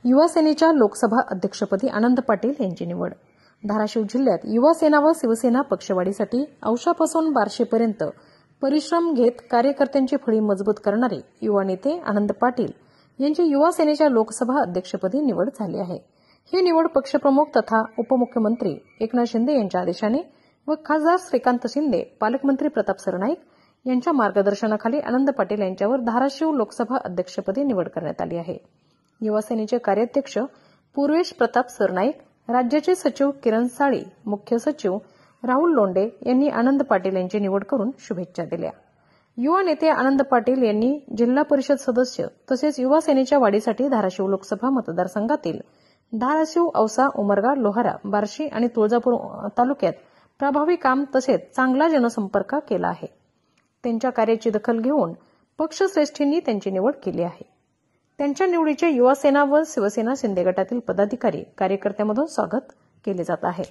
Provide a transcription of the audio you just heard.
युवा सेनेच्या लोकसभा अध्यक्षपदी आनंद पाटील यांची निवड। धाराशिव जिल्ह्यात युवा सेना व शिवसेना पक्षवाढीसाठी औशापासून बार्शीपर्यंत परिश्रम घेत कार्यकर्त्यांची फळी मजबूत करणारे युवा नेते आनंद पाटील यांची युवा सेनेच्या लोकसभा अध्यक्षपदी निवड झाली आहे। ही निवड पक्षप्रमुख तथा उपमुख्यमंत्री एकनाथ शिंदे यांच्या आदेशाने व खासदार श्रीकांत शिंदे, पालकमंत्री प्रताप सरनाईक यांच्या मार्गदर्शनाखाली आनंद पाटील यांच्यावर धाराशिव लोकसभा अध्यक्षपदी निवड करण्यात आली आहे। युवा सेनेचे कार्याध्यक्ष पूर्वेश प्रताप सरनाईक, राज्याचे सचिव किरण साळी, मुख्य सचिव राहुल लोंढे यांनी आनंद पाटील यांची निवड करून शुभेच्छा दिल्या। युवा नेते आनंद पाटील यांनी जिल्हा परिषद सदस्य तसेच युवा सेनेच्या वाढीसाठी धाराशिव लोकसभा मतदारसंघातील धाराशिव, औसा, उमरगा, लोहारा, बार्शी आणि तुळजापूर तालुक्यात प्रभावी काम तसेच चांगला जनसंपर्क केला आहे। त्यांच्या कार्याची दखल घेऊन पक्षश्रेष्ठींनी त्यांची निवड केली आहे। त्यांच्या निवडीचे युवा सेना व शिवसेना शिंदे गटातील पदाधिकारी, कार्यकर्त्यांमधून स्वागत केले जात आहे।